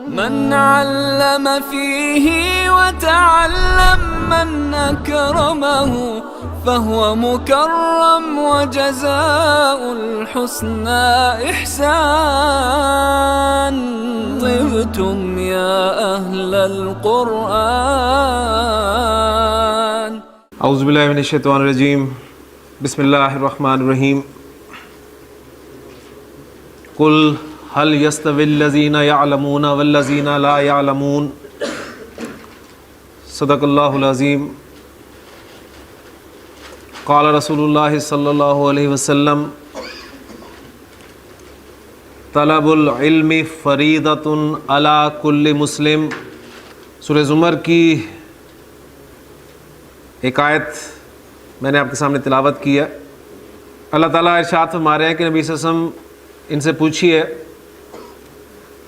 من علم فيه وتعلم من أكرمه فهو مكرم وجزاء الحسنى إحسان. طبتم يا أهل القرآن. اعوذ باللہ من الشیطان الرجیم. بسم اللہ الرحمن الرحیم. قل هل يستوي الذين يعلمون والذين لا يعلمون. صدق اللہ العظیم. قال رسول اللہ صلی اللہ علیہ وسلم طلب العلم فریضۃ علی کل مسلم. سورہ زمر کی ایک آیت میں نے آپ کے سامنے تلاوت کی ہے. اللہ تعالیٰ ارشاد فرما رہے ہیں کہ نبی صلی اللہ علیہ وسلم ان سے پوچھیے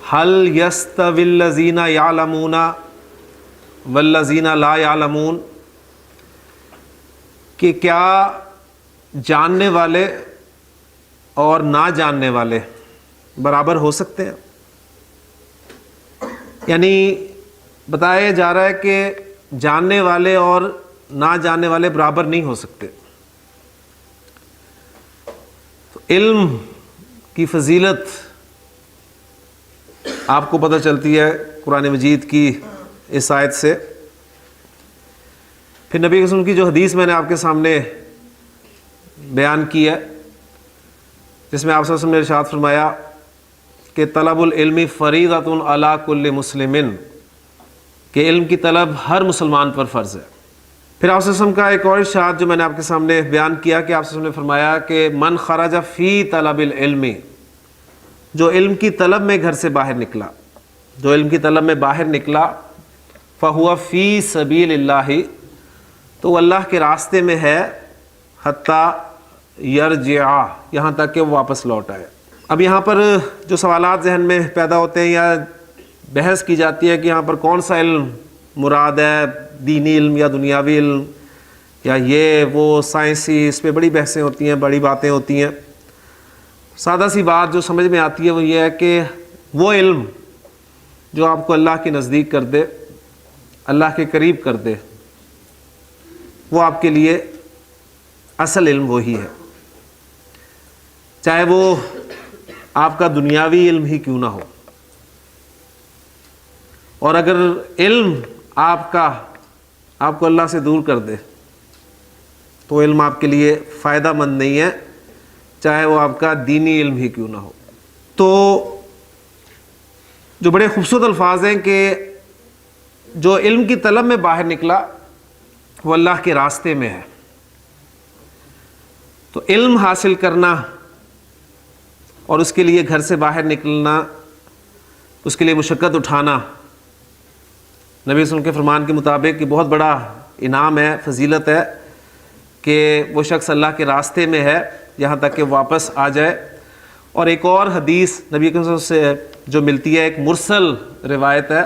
هل يستوي الذين يعلمون والذين لا يعلمون، کہ کیا جاننے والے اور نہ جاننے والے برابر ہو سکتے ہیں. یعنی بتایا جا رہا ہے کہ جاننے والے اور نہ جاننے والے برابر نہیں ہو سکتے. تو علم کی فضیلت آپ کو پتہ چلتی ہے قرآن مجید کی اس آیت سے. پھر نبی رسول کی جو حدیث میں نے آپ کے سامنے بیان کی ہے، جس میں آپ صلی اللہ علیہ وسلم نے ارشاد فرمایا کہ طلب العلم فریضۃ علی کل مسلم، کہ علم کی طلب ہر مسلمان پر فرض ہے. پھر آپ صلی اللہ علیہ وسلم کا ایک اور ارشاد جو میں نے آپ کے سامنے بیان کیا کہ آپ صلی اللہ علیہ وسلم نے فرمایا کہ من خرج فی طلب العلم، جو علم کی طلب میں گھر سے باہر نکلا، جو علم کی طلب میں باہر نکلا، فہو فی سبیل اللہ، تو وہ اللہ کے راستے میں ہے، حتیٰ یرجع، یہاں تک کہ وہ واپس لوٹ آئے. اب یہاں پر جو سوالات ذہن میں پیدا ہوتے ہیں یا بحث کی جاتی ہے کہ یہاں پر کون سا علم مراد ہے، دینی علم یا دنیاوی علم یا یہ وہ سائنسی، اس پہ بڑی بحثیں ہوتی ہیں، بڑی باتیں ہوتی ہیں. سادہ سی بات جو سمجھ میں آتی ہے وہ یہ ہے کہ وہ علم جو آپ کو اللہ کے نزدیک کر دے، اللہ کے قریب کر دے، وہ آپ کے لیے اصل علم وہی ہے، چاہے وہ آپ کا دنیاوی علم ہی کیوں نہ ہو. اور اگر علم آپ کو اللہ سے دور کر دے تو علم آپ کے لیے فائدہ مند نہیں ہے، چاہے وہ آپ کا دینی علم ہی کیوں نہ ہو. تو جو بڑے خوبصورت الفاظ ہیں کہ جو علم کی طلب میں باہر نکلا وہ اللہ کے راستے میں ہے. تو علم حاصل کرنا اور اس کے لیے گھر سے باہر نکلنا، اس کے لیے مشقت اٹھانا، نبی صلی اللہ علیہ وسلم کے فرمان کے مطابق یہ بہت بڑا انعام ہے، فضیلت ہے کہ وہ شخص اللہ کے راستے میں ہے یہاں تک کہ واپس آ جائے. اور ایک اور حدیث نبی کے وسلم سے جو ملتی ہے، ایک مرسل روایت ہے،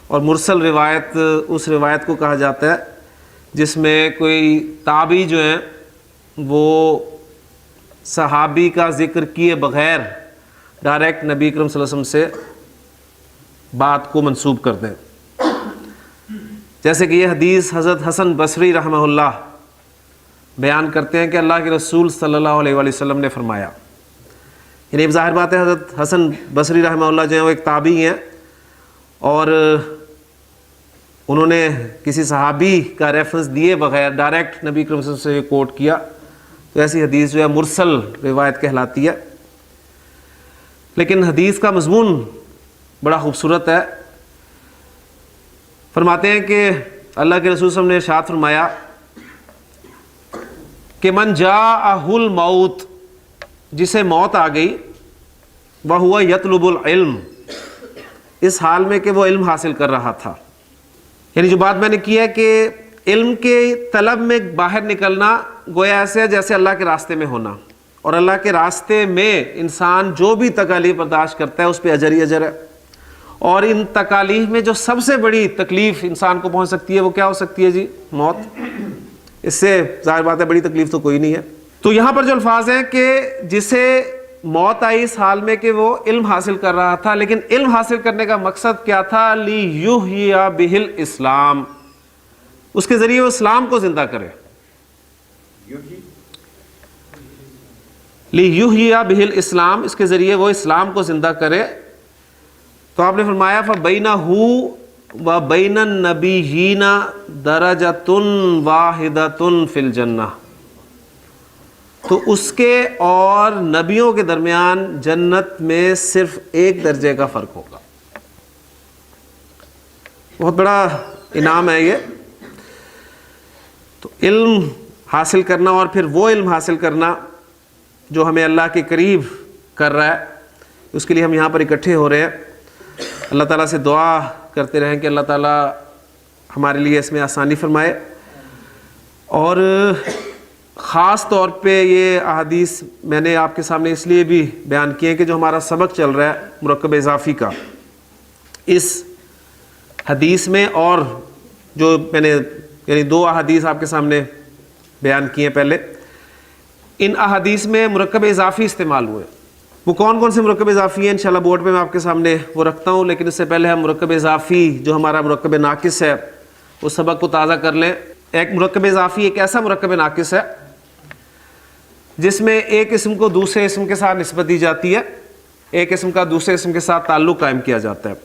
اور مرسل روایت اس روایت کو کہا جاتا ہے جس میں کوئی تابعی جو ہیں وہ صحابی کا ذکر کیے بغیر ڈائریکٹ نبی اکرم صلی اللہ علیہ وسلم سے بات کو منسوب کر دیں. جیسے کہ یہ حدیث حضرت حسن بصری رحمہ اللہ بیان کرتے ہیں کہ اللہ کے رسول صلی اللہ علیہ وآلہ وسلم نے فرمایا. یعنی ظاہر بات ہے حضرت حسن بصری رحمہ اللہ جو ہیں وہ ایک تابعی ہیں، اور انہوں نے کسی صحابی کا ریفرنس دیے بغیر ڈائریکٹ نبی اکرم صلی اللہ علیہ وسلم سے کوٹ کیا، تو ایسی حدیث جو ہے مرسل روایت کہلاتی ہے. لیکن حدیث کا مضمون بڑا خوبصورت ہے. فرماتے ہیں کہ اللہ کے رسول صلی اللہ علیہ وسلم نے ارشاد فرمایا کہ من جاءہ الموت، جسے موت آ گئی، وہو یطلب العلم، اس حال میں کہ وہ علم حاصل کر رہا تھا. یعنی جو بات میں نے کی ہے کہ علم کے طلب میں باہر نکلنا گویا ایسے ہے جیسے اللہ کے راستے میں ہونا، اور اللہ کے راستے میں انسان جو بھی تکالیف برداشت کرتا ہے اس پہ اجر ہی اجر ہے. اور ان تکالیف میں جو سب سے بڑی تکلیف انسان کو پہنچ سکتی ہے وہ کیا ہو سکتی ہے جی؟ موت. اس سے ظاہر بات ہے بڑی تکلیف تو کوئی نہیں ہے. تو یہاں پر جو الفاظ ہیں کہ جسے موت آئی اس حال میں کہ وہ علم حاصل کر رہا تھا، لیکن علم حاصل کرنے کا مقصد کیا تھا؟ لِيُحْيِيَ بِهِ الْإِسْلَامِ، اس کے ذریعے وہ اسلام کو زندہ کرے. لِيُحْيِيَ بِهِ الْإِسْلَامِ، اس کے ذریعے وہ اسلام کو زندہ کرے. تو آپ نے فرمایا فَبَيْنَهُ وَبَيْنَ النَّبِيِّينَ دَرَجَةٌ وَاحِدَةٌ فِي الْجَنَّةِ، تو اس کے اور نبیوں کے درمیان جنت میں صرف ایک درجے کا فرق ہوگا. بہت بڑا انعام ہے یہ. تو علم حاصل کرنا اور پھر وہ علم حاصل کرنا جو ہمیں اللہ کے قریب کر رہا ہے، اس کے لیے ہم یہاں پر اکٹھے ہو رہے ہیں. اللہ تعالیٰ سے دعا کرتے رہیں کہ اللہ تعالیٰ ہمارے لیے اس میں آسانی فرمائے. اور خاص طور پہ یہ احادیث میں نے آپ کے سامنے اس لیے بھی بیان کیے ہیں کہ جو ہمارا سبق چل رہا ہے مرکب اضافی کا، اس حدیث میں اور جو میں نے یعنی 2 احادیث آپ کے سامنے بیان کیے ہیں پہلے، ان احادیث میں مرکب اضافی استعمال ہوئے. وہ کون کون سے مرکب اضافی ہیں انشاءاللہ بورڈ پہ میں آپ کے سامنے وہ رکھتا ہوں، لیکن اس سے پہلے ہم مرکب اضافی جو ہمارا مرکب ناقص ہے اس سبق کو تازہ کر لیں. ایک مرکب اضافی ایک ایسا مرکب ناقص ہے جس میں ایک اسم کو دوسرے اسم کے ساتھ نسبت دی جاتی ہے، ایک اسم کا دوسرے اسم کے ساتھ تعلق قائم کیا جاتا ہے.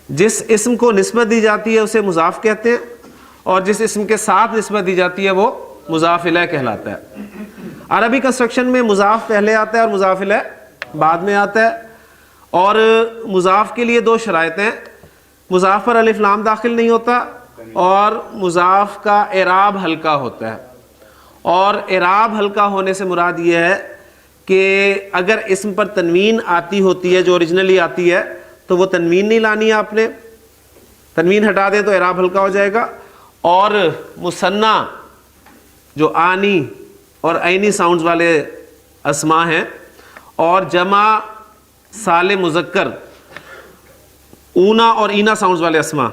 جس اسم کو نسبت دی جاتی ہے اسے مضاف کہتے ہیں، اور جس اسم کے ساتھ نسبت دی جاتی ہے وہ مضاف الیہ کہلاتا ہے. عربی کنسٹرکشن میں مضاف پہلے آتا ہے اور مضاف الیہ بعد میں آتا ہے. اور مضاف کے لیے 2 شرائط ہیں: مضاف پر الف لام داخل نہیں ہوتا اور مضاف کا اعراب ہلکا ہوتا ہے. اور اعراب ہلکا ہونے سے مراد یہ ہے کہ اگر اسم پر تنوین آتی ہوتی ہے جو اوریجنلی آتی ہے تو وہ تنوین نہیں لانی ہے، آپ نے تنوین ہٹا دیں تو اعراب ہلکا ہو جائے گا. اور مثنی جو آنی اور عینی ساؤنڈز والے اسما ہیں، اور جمع سالم مذکر اونا اور اینا ساؤنڈز والے اسما،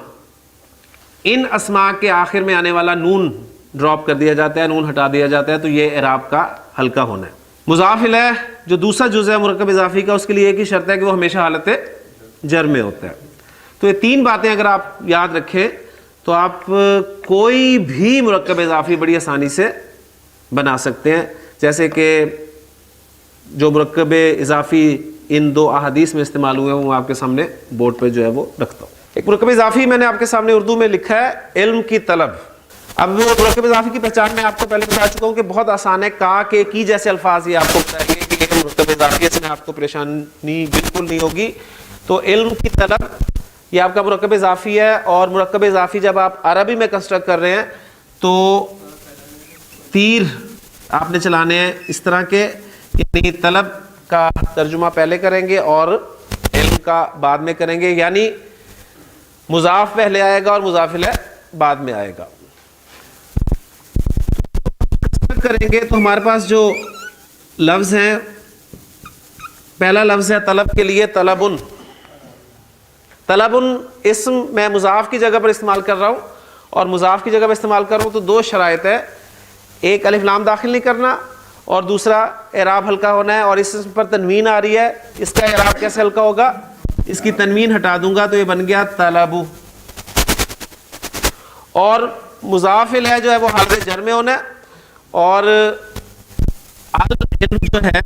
ان اسما کے آخر میں آنے والا نون ڈراپ کر دیا جاتا ہے، نون ہٹا دیا جاتا ہے، تو یہ اعراب کا ہلکا ہونا ہے. مضاف الیہ جو دوسرا جز ہے مرکب اضافی کا، اس کے لیے ایک ہی شرط ہے کہ وہ ہمیشہ حالت جر میں ہوتا ہے. تو یہ 3 باتیں اگر آپ یاد رکھیں تو آپ کوئی بھی مرکب اضافی بڑی آسانی سے بنا سکتے ہیں. جیسے کہ جو مرکب اضافی ان 2 احادیث میں استعمال ہوئے ہیں وہ آپ کے سامنے بورڈ پہ جو ہے وہ رکھتا ہوں. ایک مرکب اضافی میں نے آپ کے سامنے اردو میں لکھا ہے علم کی طلب. اب مرکب اضافی کی پہچان میں آپ کو پہلے بتا چکا ہوں کہ بہت آسان ہے. کا کے کی جیسے الفاظ یہ آپ کو بتائیں گے کہ یہ مرکب اضافی، اس میں آپ کو پریشانی بالکل نہیں ہوگی. تو علم کی طلب یہ آپ کا مرکب اضافی ہے. اور مرکب اضافی جب آپ عربی میں کنسٹرکٹ کر رہے ہیں تو تیر آپ نے چلانے ہیں اس طرح کے، یعنی طلب کا ترجمہ پہلے کریں گے اور علم کا بعد میں کریں گے، یعنی مضاف پہلے آئے گا اور مضاف الیہ بعد میں آئے گا. کریں گے تو ہمارے پاس جو لفظ ہیں، پہلا لفظ ہے طلب کے لیے طلبن. طلبن اسم میں مضاف کی جگہ پر استعمال کر رہا ہوں اور مضاف کی جگہ پر استعمال کر رہا ہوں تو 2 شرائط ہے: ایک الف لام داخل نہیں کرنا اور دوسرا اعراب ہلکا ہونا ہے. اور اس اسم پر تنوین آ رہی ہے، اس کا اعراب کیسے ہلکا ہوگا؟ اس کی تنوین ہٹا دوں گا تو یہ بن گیا طلبو. اور مضاف الیہ جو ہے وہ حالت جر میں ہونا ہے، اور العلم جو ہے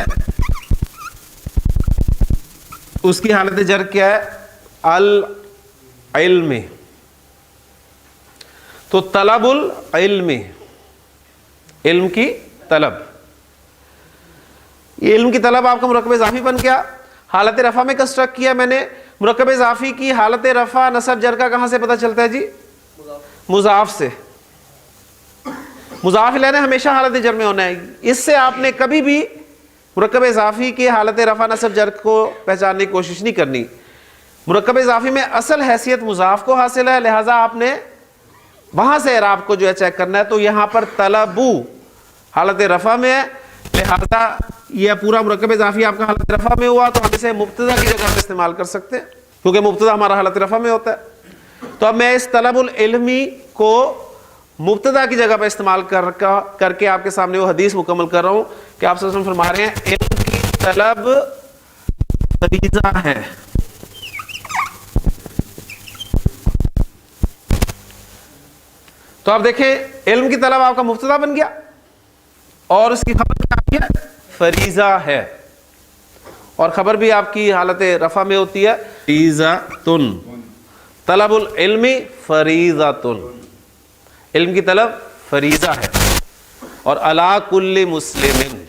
اس کی حالت جر کیا ہے؟ العلم. تو طلب العلم، علم کی طلب. یہ علم کی طلب آپ کا مرکب اضافی بن گیا. حالت رفع میں کنسٹرکٹ کیا میں نے. مرکب اضافی کی حالت رفع نصب جر کا کہاں سے پتہ چلتا ہے جی؟ مضاف سے. مضاف الیہ نے ہمیشہ حالت جر میں ہونا ہے. اس سے آپ نے کبھی بھی مرکب اضافی کی حالت رفع نصب جر کو پہچاننے کی کوشش نہیں کرنی. مرکب اضافی میں اصل حیثیت مضاف کو حاصل ہے، لہٰذا آپ نے وہاں سے اعراب کو جو ہے چیک کرنا ہے. تو یہاں پر طلبو حالت رفع میں ہے، لہذا یہ پورا مرکب اضافی آپ کا حالت رفع میں ہوا تو ہم اسے مبتدا کی جگہ پر استعمال کر سکتے ہیں کیونکہ مبتدا ہمارا حالت رفع میں ہوتا ہے. تو اب میں اس طلب العلمی کو مبتدا کی جگہ پر استعمال کر کے آپ کے سامنے وہ حدیث مکمل کر رہا ہوں کہ آپ صلی اللہ علیہ وسلم فرما رہے ہیں علم کی طلب فریضہ ہے. تو آپ دیکھیں علم کی طلب آپ کا مبتدا بن گیا اور اس کی خبر کیا ہے؟ فریضہ ہے. اور خبر بھی آپ کی حالت رفع میں ہوتی ہے فریضۃن. طلب العلم فریضۃن. علم کی طلب فریضہ ہے. اور علی کل مسلم،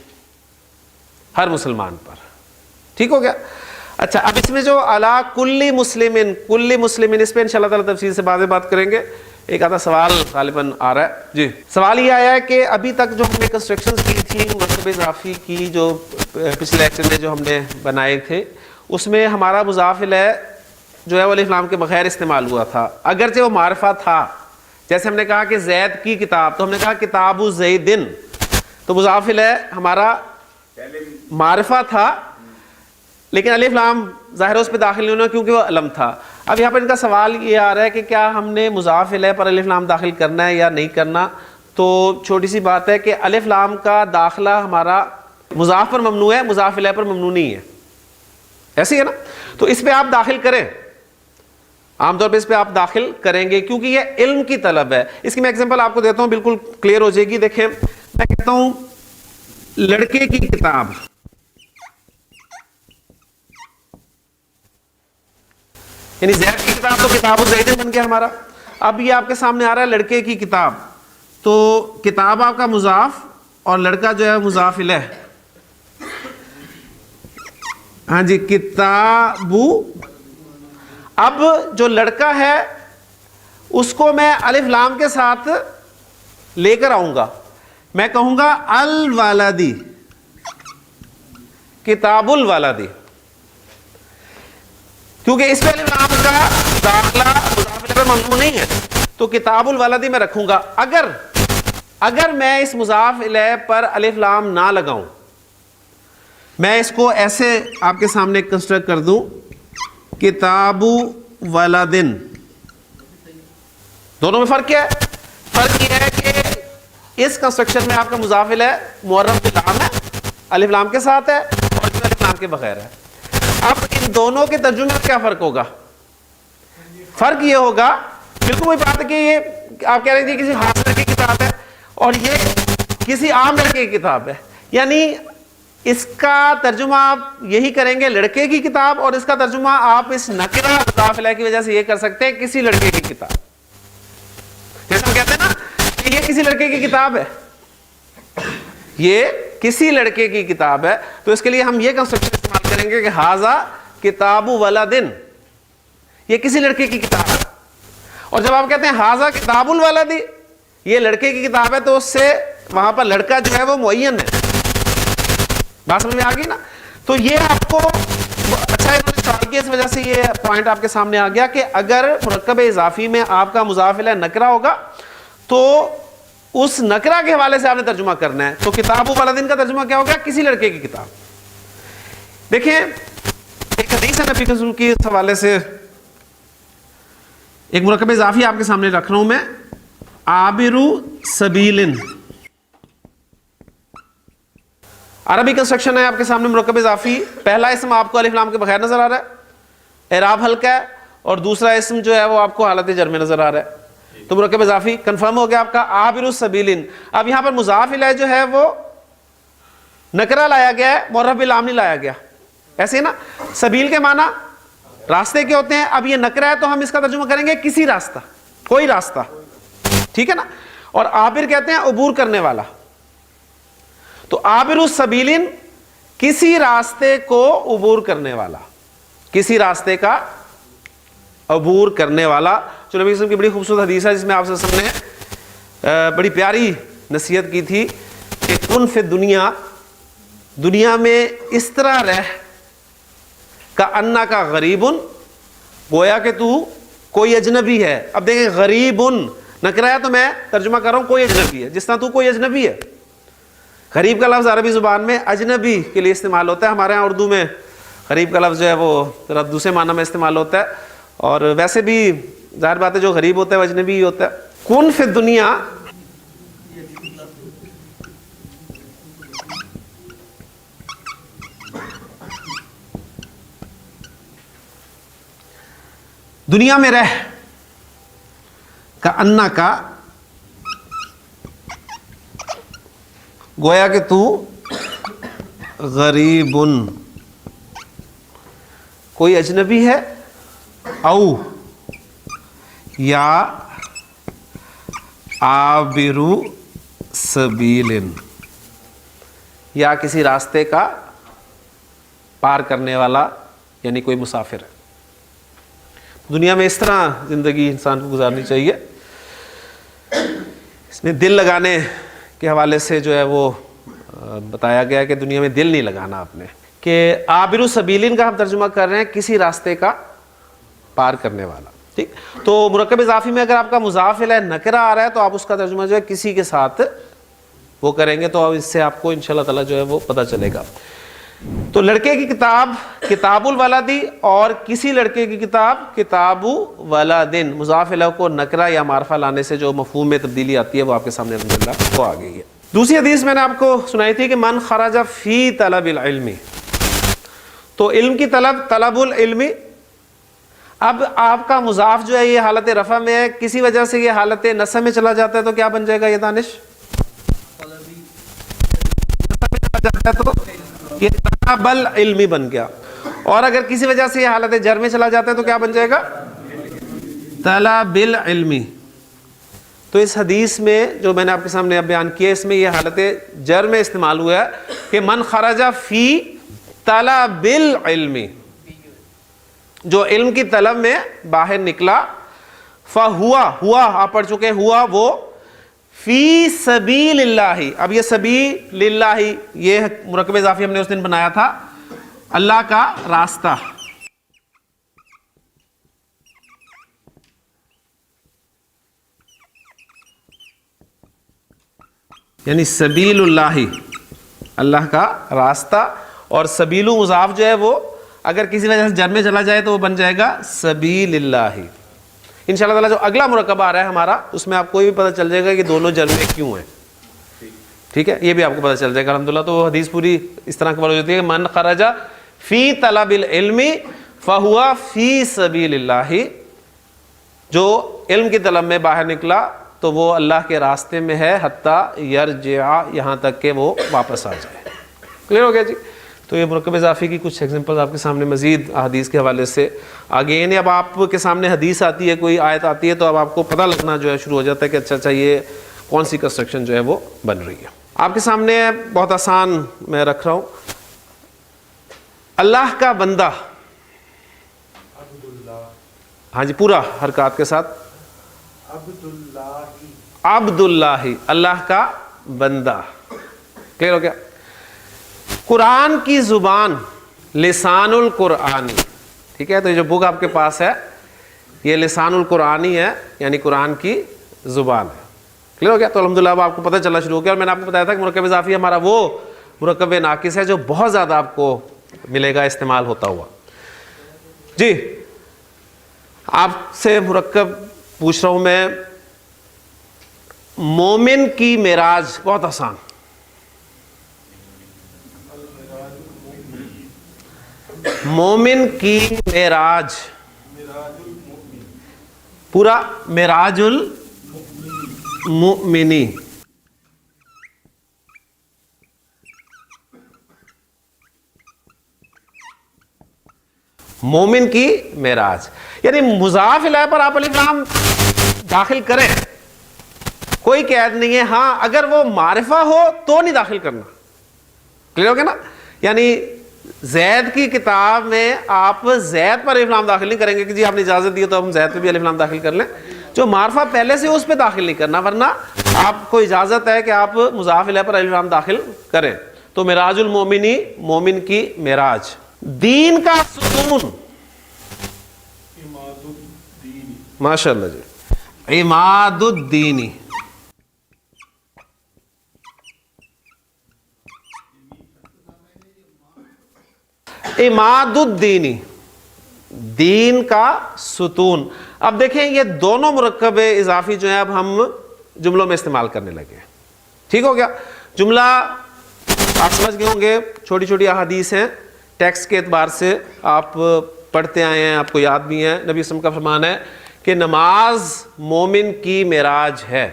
ہر مسلمان پر. ٹھیک ہو گیا. اچھا اب اس میں جو علی کل مسلمن، کل مسلمن، اس پہ انشاءاللہ تعالی تفصیل سے بعد میں بات کریں گے. ایک آدھا سوال غالباً آ رہا ہے. جی سوال یہ آیا ہے کہ ابھی تک جو ہم نے کنسٹرکشنز کی تھی مرکب اضافی کی، جو پچھلے لیکچر میں جو ہم نے بنائے تھے، اس میں ہمارا مضاف الیہ جو ہے وہ الف لام کے بغیر استعمال ہوا تھا، اگرچہ وہ معرفہ تھا. جیسے ہم نے کہا کہ زید کی کتاب، تو ہم نے کہا کتاب زیدن، تو مضاف الیہ ہمارا معرفہ تھا لیکن الف لام ظاہر اس پہ داخل نہیں ہونا کیونکہ وہ علم تھا. اب یہاں پر ان کا سوال یہ آ رہا ہے کہ کیا ہم نے مضاف الیہ پر الف لام داخل کرنا ہے یا نہیں کرنا. تو چھوٹی سی بات ہے کہ الف لام کا داخلہ ہمارا مضاف پر ممنوع ہے، مضاف الیہ پر ممنوع نہیں ہے. ایسے ہے نا. تو اس پہ آپ داخل کریں، عام طور پہ اس پہ آپ داخل کریں گے کیونکہ یہ علم کی طلب ہے. اس کی میں ایگزامپل آپ کو دیتا ہوں، بالکل کلیئر ہو جائے گی. دیکھیں میں کہتا ہوں لڑکے کی کتاب، یعنی زید کی کتاب تو کتاب زید بن گیا ہمارا. اب یہ آپ کے سامنے آ رہا ہے لڑکے کی کتاب، تو کتاب آپ کا مضاف اور لڑکا جو ہے مضاف الیہ. ہاں جی کتابو. اب جو لڑکا ہے اس کو میں الف لام کے ساتھ لے کر آؤں گا، میں کہوں گا الوالدی، کتاب الوالدی، کیونکہ اس پہ الف لام کا داخلہ مضاف الیہ پر ممنوع نہیں ہے. تو کتاب الوالدی میں رکھوں گا. اگر میں اس مضاف الیہ پر الف لام نہ لگاؤں، میں اس کو ایسے آپ کے سامنے کنسٹرکٹ کر دوں کتاب ولدن، دونوں میں فرق کیا ہے؟ فرق یہ ہے کہ اس کنسٹرکشن میں آپ کا مضاف الیہ معرف باللام ہے، الف لام کے ساتھ ہے، اور اس میں الف لام کے بغیر ہے. اب ان دونوں کے ترجمے میں کیا فرق ہوگا؟ فرق یہ ہوگا، بالکل وہی بات ہے کہ یہ آپ کہہ رہے تھے کسی خاص لڑکے کی کتاب ہے اور یہ کسی عام لڑکے کی کتاب ہے، یعنی اس کا ترجمہ آپ یہی کریں گے لڑکے کی کتاب، اور اس کا ترجمہ آپ اس نکرہ مضاف الیہ کی وجہ سے یہ کر سکتے ہیں کسی لڑکے کی کتاب. جیسے ہم کہتے ہیں نا کہ یہ کسی لڑکے کی کتاب ہے، یہ کسی لڑکے کی کتاب ہے، تو اس کے لیے ہم یہ کنسٹرکشن استعمال کریں گے کہ ھذا کتاب ولدن، یہ کسی لڑکے کی کتاب ہے. اور جب آپ کہتے ہیں ھذا کتاب الولدی، یہ لڑکے کی کتاب ہے، تو اس سے وہاں پر لڑکا جو ہے وہ معین ہے. بات سمجھ میں آ گئی نا. تو یہ آپ کو اچھا ہے سوال کی اس وجہ سے یہ پوائنٹ آپ کے سامنے آ گیا کہ اگر مرکب اضافی میں آپ کا مضاف الیہ نکرہ ہوگا تو اس نکرہ کے حوالے سے آپ نے ترجمہ کرنا ہے. تو کتاب ولدن کا ترجمہ کیا ہوگا؟ کسی لڑکے کی کتاب. دیکھیں ایک حدیث ہے نبی کے رسول کی اس حوالے سے، ایک مرکب اضافی آپ کے سامنے رکھ رہا ہوں میں، عابر سبیل. عربی کنسٹرکشن ہے آپ کے سامنے مرکب اضافی. پہلا اسم آپ کو الف لام کے بغیر نظر آ رہا ہے، اعراب ہلکا ہے، اور دوسرا اسم جو ہے وہ آپ کو حالت جر میں نظر آ رہا ہے. تو مرکب اضافی کنفرم ہو گیا آپ کا عابر السبیل. اب یہاں پر مضاف الیہ جو ہے وہ نکرہ لایا گیا ہے، معرف باللام نہیں لایا گیا. ایسے نا سبیل کے معنی راستے کے ہوتے ہیں. اب یہ نکرہ ہے تو ہم اس کا ترجمہ کریں گے کسی راستہ، کوئی راستہ. ٹھیک ہے نا. اور عابر کہتے ہیں عبور کرنے والا. تو عابر السبیل کسی راستے کو عبور کرنے والا، کسی راستے کا عبور کرنے والا. جو نبی صلی اللہ علیہ وسلم کی بڑی خوبصورت حدیث ہے جس میں آپ صلی اللہ علیہ وسلم نے بڑی پیاری نصیحت کی تھی کہ کن فی دنیا، دنیا میں اس طرح رہ کا انا کا غریبن، گویا کہ تو کوئی اجنبی ہے. اب دیکھیں غریبن نکرہ ہے تو میں ترجمہ کر رہا ہوں کوئی اجنبی ہے، جس طرح تو کوئی اجنبی ہے. غریب کا لفظ عربی زبان میں اجنبی کے لیے استعمال ہوتا ہے. ہمارے ہاں اردو میں غریب کا لفظ جو ہے وہ ذرا دوسرے معنی میں استعمال ہوتا ہے، اور ویسے بھی ظاہر بات ہے جو غریب ہوتا ہے وہ اجنبی ہی ہوتا ہے. کن فی دنیا، دنیا میں رہ کأنہ کا گویا کہ تو غریبن کوئی اجنبی ہے، او یا عابر سبیل یا کسی راستے کا پار کرنے والا، یعنی کوئی مسافر ہے۔ دنیا میں اس طرح زندگی انسان کو گزارنی چاہیے۔ اس میں دل لگانے کے حوالے سے جو ہے وہ بتایا گیا کہ دنیا میں دل نہیں لگانا آپ نے، کہ عابر سبیلین کا ہم ترجمہ کر رہے ہیں کسی راستے کا پار کرنے والا، ٹھیک۔ تو مرکب اضافی میں اگر آپ کا مضاف الیہ نکرہ آ رہا ہے تو آپ اس کا ترجمہ جو ہے کسی کے ساتھ وہ کریں گے، تو اس سے آپ کو انشاءاللہ تعالی جو ہے وہ پتہ چلے گا۔ تو لڑکے کی کتاب کتاب الولدی اور کسی لڑکے کی کتاب کتاب ولدن، مضاف الیہ کو نکرہ یا معرفہ لانے سے جو مفہوم میں تبدیلی آتی ہے وہ آپ کے سامنے الحمدللہ وہ آ گئی ہے۔ دوسری حدیث میں نے آپ کو سنائی تھی کہ من خرج فی طلب العلم، تو علم کی طلب، طلب العلم۔ اب آپ کا مضاف جو ہے یہ حالت رفع میں ہے، کسی وجہ سے یہ حالت نصب میں چلا جاتا ہے تو کیا بن جائے گا یہ دانش؟ تو یہ طلب العلم بن گیا، اور اگر کسی وجہ سے یہ حالت جر میں چلا جاتا ہے تو کیا بن جائے گا؟ طلب العلم۔ تو اس حدیث میں جو میں نے آپ کے سامنے اب بیان کیا، اس میں یہ حالت جر میں استعمال ہوا ہے کہ من خرج فی طلب العلم، جو علم کی طلب میں باہر نکلا، فہوا، ہوا آپ پڑھ چکے، ہوا وہ، فی سبیل اللہ، اب یہ سبیل اللہ یہ مرکب اضافی ہم نے اس دن بنایا تھا، اللہ کا راستہ، یعنی سبیل اللہ، اللہ کا راستہ، اور سبیل مضاف جو ہے وہ اگر کسی وجہ سے جر میں چلا جائے تو وہ بن جائے گا سبیل اللہ۔ انشاءاللہ تعالیٰ جو اگلا مرکب آ رہا ہے ہمارا، اس میں آپ کو بھی پتہ چل جائے گا کہ دونوں جر میں کیوں ہیں، ٹھیک ہے، یہ بھی آپ کو پتہ چل جائے گا الحمدللہ۔ تو حدیث پوری اس طرح کور ہو جاتی ہے کہ من خرج فی طلب العلم فہو فی سبیل اللہ، جو علم کی طلب میں باہر نکلا تو وہ اللہ کے راستے میں ہے، حتیٰ یرجع، یہاں تک کہ وہ واپس آ جائے۔ کلیئر ہو گیا جی؟ تو یہ مرکب اضافی کی کچھ ایگزامپل آپ کے سامنے مزید حدیث کے حوالے سے آگے، یعنی اب آپ کے سامنے حدیث آتی ہے، کوئی آیت آتی ہے تو اب آپ کو پتہ لگنا جو ہے شروع ہو جاتا ہے کہ اچھا یہ کون سی کنسٹرکشن جو ہے وہ بن رہی ہے۔ آپ کے سامنے بہت آسان میں رکھ رہا ہوں، اللہ کا بندہ، ہاں جی پورا حرکات کے ساتھ، عبد اللہ، اللہ کا بندہ، کلیئر ہو گیا؟ قرآن کی زبان، لسان القرآنی، ٹھیک ہے، تو یہ جو بک آپ کے پاس ہے یہ لسان القرآنی ہے، یعنی قرآن کی زبان ہے، کلیئر ہو گیا؟ تو الحمدللہ اب آپ کو پتہ چلنا شروع ہو گیا، اور میں نے آپ کو بتایا تھا کہ مرکب اضافی ہمارا وہ مرکب ناقص ہے جو بہت زیادہ آپ کو ملے گا استعمال ہوتا ہوا۔ جی آپ سے مرکب پوچھ رہا ہوں میں، مومن کی معراج، بہت آسان، مومن کی معراج، پورا معراج المؤمنی، مومن کی معراج، یعنی مضاف الیہ پر آپ الف لام داخل کریں، کوئی قید نہیں ہے، ہاں اگر وہ معرفہ ہو تو نہیں داخل کرنا، کلیئر ہو گیا نا؟ یعنی زید کی کتاب میں آپ زید پر الف لام داخل نہیں کریں گے کہ جی آپ نے اجازت دی تو ہم زید پہ بھی الف لام داخل کر لیں، جو معرفہ پہلے سے اس پہ داخل نہیں کرنا، ورنہ آپ کو اجازت ہے کہ آپ مضاف الیہ پر الف لام داخل کریں۔ تو معراج المومنی، مومن کی معراج، دین کا ستون، ماشاء اللہ جی، عماد الدینی، عماد الدینی، دین کا ستون۔ اب دیکھیں یہ دونوں مرکب اضافی جو ہیں اب ہم جملوں میں استعمال کرنے لگے ہیں، ٹھیک ہو گیا؟ جملہ آپ سمجھ گئے ہوں گے، چھوٹی چھوٹی احادیث ہیں، ٹیکسٹ کے اعتبار سے آپ پڑھتے آئے ہیں, آپ کو یاد بھی ہیں, نبی وسلم کا فرمان ہے کہ نماز مومن کی معراج ہے.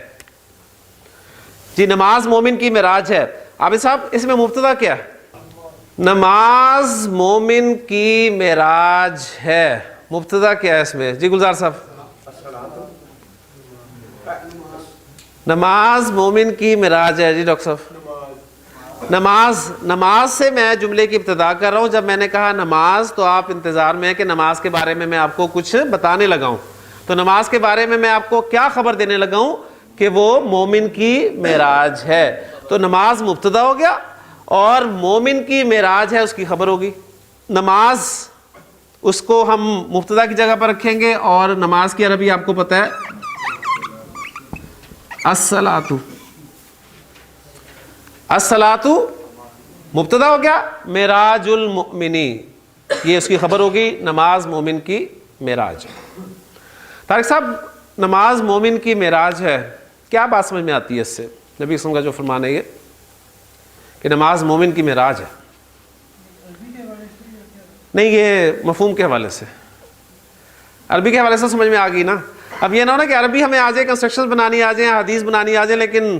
جی نماز مومن کی معراج ہے. عابد صاحب اس میں مبتدا کیا ہے؟ نماز مومن کی معراج ہے. مبتدا کیا ہے اس میں؟ جی گلزار صاحب. نماز مومن کی معراج ہے. جی ڈاکٹر صاحب. نماز سے میں جملے کی ابتدا کر رہا ہوں. جب میں نے کہا نماز تو آپ انتظار میں ہیں کہ نماز کے بارے میں آپ کو کچھ بتانے لگا ہوں. تو نماز کے بارے میں آپ کو کیا خبر دینے لگا ہوں کہ وہ مومن کی معراج ہے. تو نماز مبتدا ہو گیا اور مومن کی معراج ہے اس کی خبر ہوگی. نماز اس کو ہم مبتدا کی جگہ پر رکھیں گے اور نماز کی عربی آپ کو پتہ ہے الصلاۃ. الصلاۃ مبتدا ہو گیا, معراج المؤمنی یہ اس کی خبر ہوگی, نماز مومن کی معراج. طارق صاحب نماز مومن کی معراج ہے, کیا بات سمجھ میں آتی ہے اس سے؟ نبی اسلام کا جو فرمان ہے یہ کہ نماز مومن کی معراج ہے. نہیں یہ مفہوم کے حوالے سے, عربی کے حوالے سے سمجھ میں آ گئی نا. اب یہ نہ ہونا کہ عربی ہمیں آ جائے, کنسٹرکشن بنانی آ جائیں, حدیث بنانی آ جائیں, لیکن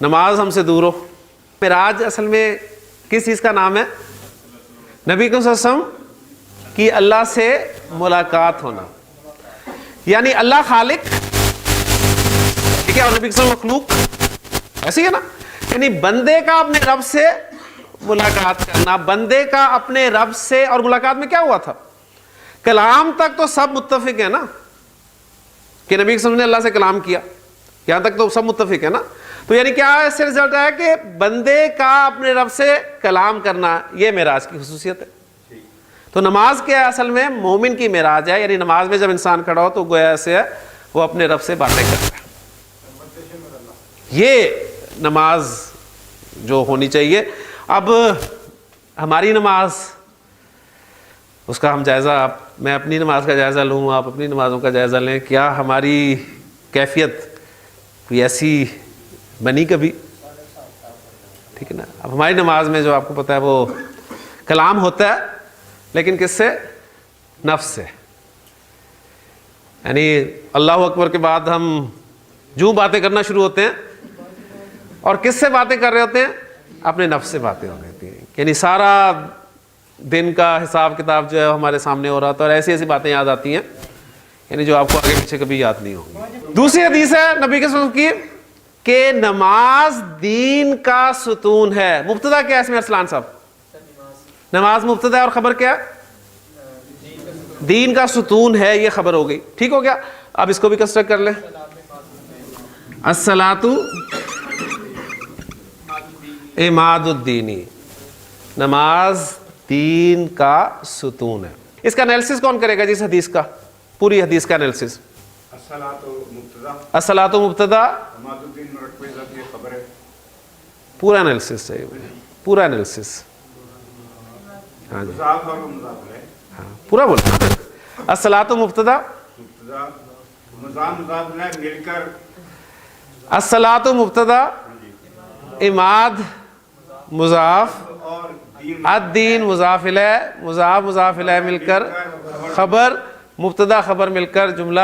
نماز ہم سے دور ہو. معراج اصل میں کس چیز کا نام ہے؟ نبی صلی اللہ علیہ وسلم کی اللہ سے ملاقات ہونا. یعنی اللہ خالق ٹھیک ہے اور نبی صلی اللہ علیہ وسلم مخلوق, ایسے ہی ہے نا. یعنی بندے کا اپنے رب سے ملاقات کرنا, بندے کا اپنے رب سے. اور ملاقات میں کیا ہوا تھا؟ کلام تک تو سب متفق ہے نا کہ نبی صلی اللہ علیہ وسلم نے اللہ سے کلام کیا, یہاں تک تو سب متفق ہے نا. تو یعنی کیا اس سے رزلٹ ہے کہ بندے کا اپنے رب سے کلام کرنا, یہ معراج کی خصوصیت ہے. تو نماز کیا ہے اصل میں؟ مومن کی معراج ہے. یعنی نماز میں جب انسان کھڑا ہو تو گویا ایسے ہے وہ اپنے رب سے باتیں کرتا ہے. یہ نماز جو ہونی چاہیے. اب ہماری نماز اس کا ہم جائزہ, میں اپنی نماز کا جائزہ لوں, آپ اپنی نمازوں کا جائزہ لیں. کیا ہماری کیفیت کوئی ایسی بنی کبھی؟ ٹھیک ہے نا. اب ہماری نماز میں جو آپ کو پتہ ہے وہ کلام ہوتا ہے, لیکن کس سے؟ نفس سے. یعنی اللہ اکبر کے بعد ہم جو باتیں کرنا شروع ہوتے ہیں, اور کس سے باتیں کر رہے ہوتے ہیں؟ اپنے نفس سے باتیں ہو رہی ہیں. یعنی سارا دن کا حساب کتاب جو ہے ہمارے سامنے ہو رہا تھا, اور ایسی ایسی باتیں یاد آتی ہیں یعنی جو آپ کو آگے پیچھے کبھی یاد نہیں ہوگی. دوسری حدیث ہے نبی کے صلی اللہ علیہ وسلم کی کہ نماز دین کا ستون ہے. مبتدا کیا ہے اس میں ارسلان صاحب؟ نماز مبتدا ہے اور خبر کیا ہے؟ دین کا ستون ہے, یہ خبر ہو گئی. ٹھیک ہو گیا. اب اس کو بھی کنسٹرکٹ کر لیں. الصلاۃ عماد الدینی, نماز دین کا ستون ہے. اس کا انالیسس کون کرے گا جی اس حدیث کا, پوری حدیث کا انالیسس؟ الصلاۃ مبتدا, پورا انالیسس چاہیے, پورا انالیسس. ہاں جی ہاں پورا بولنا. الصلاۃ مبتدا, الصلاۃ مبتدا, عماد مضاف, الدین مضاف الیہ, مضاف مضاف الیہ مل کر خبر, مبتدا خبر مل کر جملہ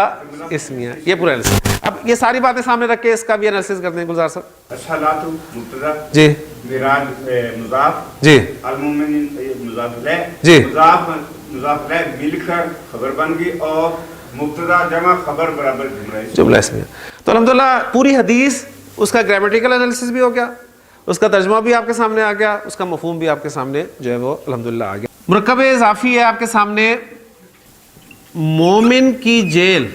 اسمیہ. یہ پورا انالیسس. اب یہ ساری باتیں سامنے رکھ کے اس کا بھی انالیسس کرتے ہیں گلزار صاحب. الصلاۃ مبتدا, جی معراج مضاف, جی المؤمنین مضاف الیہ, جی مضاف مضاف الیہ مل کر خبر بن گئی, اور مبتدا جمع خبر برابر جملہ اسمیہ. تو الحمدللہ پوری حدیث, اس کا گرامیٹیکل انالیسس بھی ہو گیا, اس کا ترجمہ بھی آپ کے سامنے آ گیا, اس کا مفہوم بھی آپ کے سامنے جو ہے وہ الحمدللہ آ گیا. مرکب اضافی ہے آپ کے سامنے, مومن کی جیل,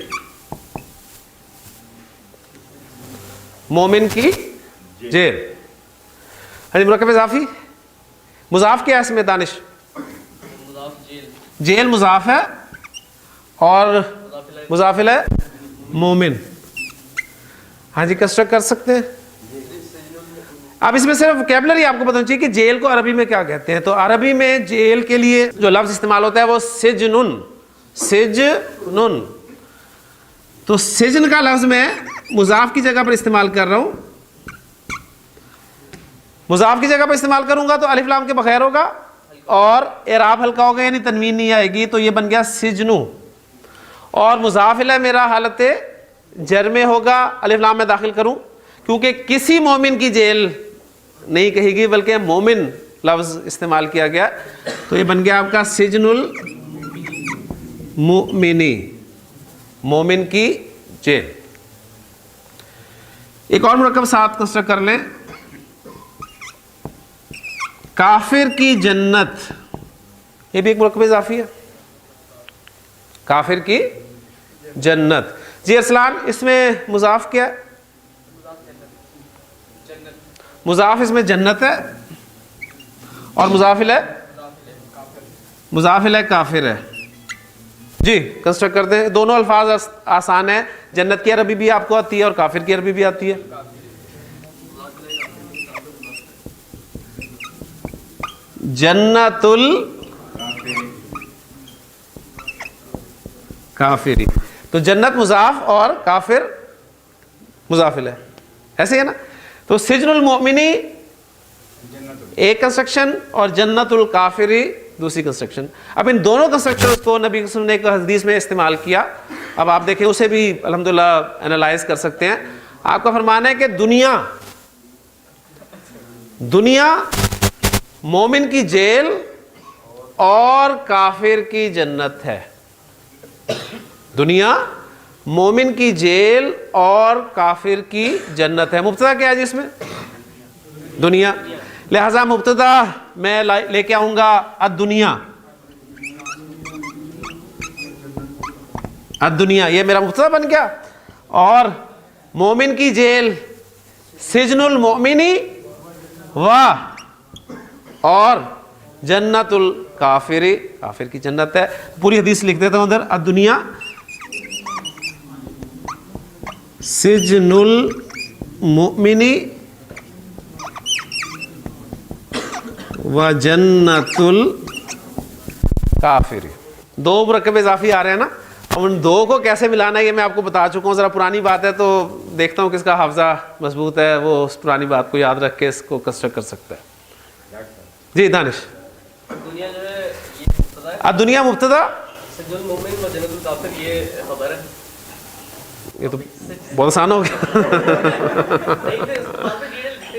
مومن کی جیل. ہاں جی مرکب اضافی, مضاف کیا ہے اس میں دانش؟ جیل مضاف ہے اور مضاف الیہ مومن. ہاں جی کنسٹرکٹ کر سکتے ہیں. اب اس میں صرف وکیبلری آپ کو بتانا چاہیے کہ جیل کو عربی میں کیا کہتے ہیں. تو عربی میں جیل کے لیے جو لفظ استعمال ہوتا ہے وہ سجنن, سجنن. تو سجن کا لفظ میں مضاف کی جگہ پر استعمال کر رہا ہوں. مضاف کی جگہ پر استعمال کروں گا تو الف لام کے بغیر ہوگا اور اعراب ہلکا ہوگا یعنی تنوین نہیں آئے گی تو یہ بن گیا سجنو، اور مضاف الیہ میرا حالت جر میں ہوگا، الف لام میں داخل کروں کیونکہ کسی مومن کی جیل نہیں کہے گی بلکہ مومن لفظ استعمال کیا گیا، تو یہ بن گیا آپ کا سجن المؤمنی، مومن کی جیل۔ ایک اور مرکب ساتھ کنسٹرکٹ کر لیں، کافر کی جنت، یہ بھی ایک مرکب اضافی ہے، کافر کی جنت۔ جی ارسلان، اس میں مضاف کیا ہے؟ مضاف اس میں جنت ہے اور مضاف الیہ کافر ہے۔ جی کنسٹرکٹ کر دیں، دونوں الفاظ آسان ہیں، جنت کی عربی بھی آپ کو آتی ہے اور کافر کی عربی بھی آتی ہے۔ جنت الکافری، تو جنت مضاف اور کافر مضاف الیہ، ایسے ہے نا؟ تو سجن المؤمنی ایک کنسٹرکشن اور جنت الکافری دوسری کنسٹرکشن۔ اب ان دونوں کنسٹرکشنز کو نبی صلی اللہ علیہ وسلم نے ایک حدیث میں استعمال کیا، اب آپ دیکھیں اسے بھی الحمدللہ انالائز کر سکتے ہیں۔ آپ کا فرمانا ہے کہ دنیا مومن کی جیل اور کافر کی جنت ہے۔ دنیا مومن کی جیل اور کافر کی جنت ہے۔ مبتدا کیا ہے جس میں؟ دنیا، لہذا مبتدا میں لے کے آؤں گا الدنیا، الدنیا یہ میرا مبتدا بن گیا، اور مومن کی جیل سجن المؤمنی اور جنت الکافری، کافر کی جنت ہے۔ پوری حدیث لکھ دیتا ہوں ادھر، الدنیا سجن المؤمنی و جنت الکافری۔ دو مرکب اضافی آ رہے ہیں نا، اب ان دو کو کیسے ملانا ہے یہ میں آپ کو بتا چکا ہوں، ذرا پرانی بات ہے تو دیکھتا ہوں کس کا حافظہ مضبوط ہے، وہ اس پرانی بات کو یاد رکھ کے اس کو کنسٹرکٹ کر سکتا ہے۔ جی دانش، دنیا جو ہے یہ مبتدا ہے، الدنیا مبتدا، سجن المؤمن و جنت الکافر یہ خبر ہے۔ یہ تو بہت آسان ہو گیا۔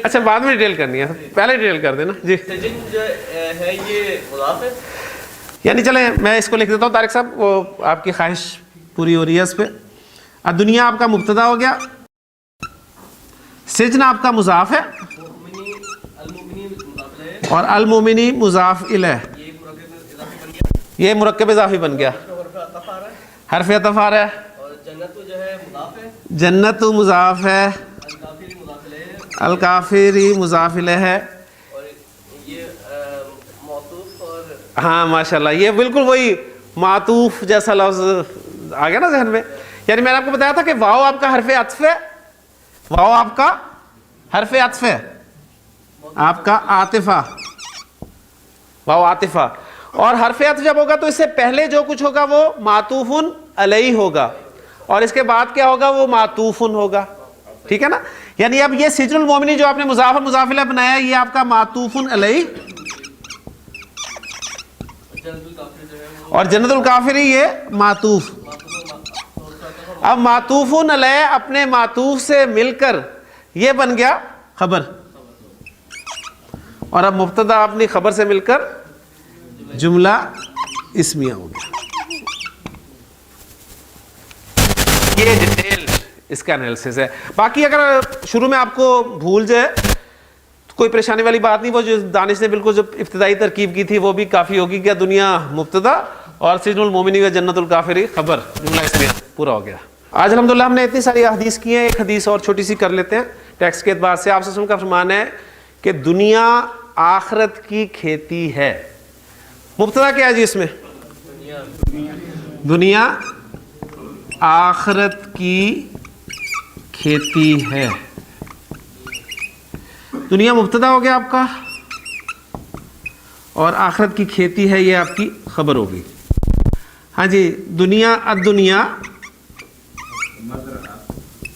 اچھا بعد میں ڈیٹیل کرنی ہے، پہلے ڈیٹیل کر دینا۔ جی سجن جو ہے یہ مضاف ہے، یعنی چلیں میں اس کو لکھ دیتا ہوں طارق صاحب، وہ آپ کی خواہش پوری ہو رہی ہے اس پہ۔ الدنیا آپ کا مبتدا ہو گیا، سجن آپ کا مضاف ہے المؤمنی مضاف ہے، اور المؤمنی مضاف الیہ، یہ مرکب اضافی بن گیا، یہ مرکب اضافی بن گیا، حرف عطف آ رہا ہے، حرف عطف آ رہا ہے، اور جنت جو ہے مضاف ہے، جنت مضاف ہے، الکافری مضاف ہے، الکافری مضاف الیہ ہے، اور یہ معطوف اور ہاں ماشاءاللہ یہ بالکل وہی معطوف جیسا لفظ آ گیا نا ذہن میں۔ یعنی میں نے آپ کو بتایا تھا کہ واو آپ کا حرف عطف ہے، واو آپ کا حرف عطف ہے، آپ کا عاطفہ، واو عاطفہ، اور حرف عطف جب ہوگا تو اس سے پہلے جو کچھ ہوگا وہ معطوف علیہ ہوگا، اور اس کے بعد کیا ہوگا وہ معطوف ہوگا، ٹھیک ہے نا؟ یعنی اب یہ سجن المؤمنی جو آپ نے مضاف اور مضاف الیہ بنایا یہ آپ کا معطوف علیہ، جنت الکافر جو ہے اور جنت الکافری یہ معطوف۔ اب معطوف علیہ اپنے معطوف سے مل کر یہ بن گیا خبر، اور اب مبتدا اپنی خبر سے مل کر جملہ اسمیہ ہو گیا۔ یہ ڈیٹیل اس کا انالیسس ہے۔ باقی اگر شروع میں آپ کو بھول جائے تو کوئی پریشانی والی بات نہیں، وہ جو دانش نے بالکل جو ابتدائی ترکیب کی تھی وہ بھی کافی ہوگی، کہ دنیا مبتدا اور سجن المؤمنی و جنت الکافری خبر، جملہ اسمیہ پورا ہو گیا۔ آج الحمدللہ ہم نے اتنی ساری احادیث کی ہیں، ایک حدیث اور چھوٹی سی کر لیتے ہیں ٹیکسٹ کے اعتبار سے۔ آپ صلی اللہ علیہ وسلم کا فرمان ہے کہ دنیا آخرت کی کھیتی ہے۔ مبتدا کیا ہے جی اس میں؟ دنیا آخرت کی کھیتی ہے، دنیا مبتدا ہو گیا آپ کا، اور آخرت کی کھیتی ہے یہ آپ کی خبر ہوگی۔ ہاں جی دنیا، الدنیا،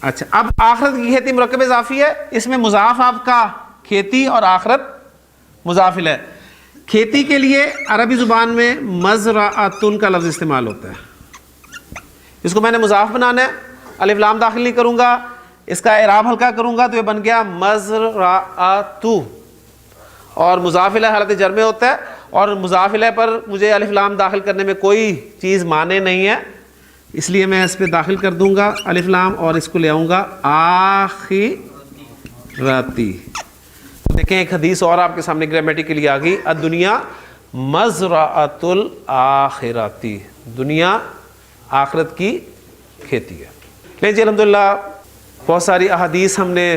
اچھا اب آخرت کی کھیتی مرکب اضافی ہے، اس میں مضاف آپ کا کھیتی اور آخرت مضاف الیہ۔ کھیتی کے لیے عربی زبان میں مزرعۃن کا لفظ استعمال ہوتا ہے. اس کو میں نے مضاف بنانا ہے, الف لام داخل نہیں کروں گا, اس کا اعراب ہلکا کروں گا تو یہ بن گیا مزرعۃ, اور مضاف الیہ حالت جر میں ہوتا ہے, اور مضاف الیہ پر مجھے الف لام داخل کرنے میں کوئی چیز مانے نہیں ہے, اس لیے میں اس پہ داخل کر دوں گا الف لام اور اس کو لے آؤں گا آخراتی. دیکھیں ایک حدیث اور آپ کے سامنے گرامیٹیکلی آ گئی, الدنیا مزرعۃ الآخراتی, دنیا آخرت کی کھیتی ہے. لیکن جی الحمدللہ بہت ساری احادیث ہم نے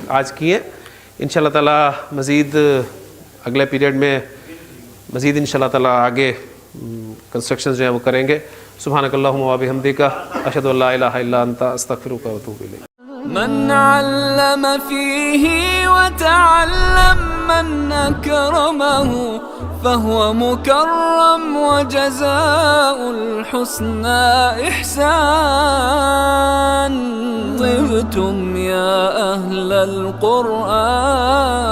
آج کی ہیں. انشاءاللہ تعالی مزید اگلے پیریڈ میں مزید انشاءاللہ تعالی آگے کنسٹرکشنز جو ہیں وہ کریں گے. سبحانک اللہم و بحمدک اشہد ان لا الہ الا انت استغفرک و اتوب الیک. من علم فيه وتعلم من أكرمه فهو مكرم وجزاء الحسنى إحسان. طبتم يا أهل القرآن.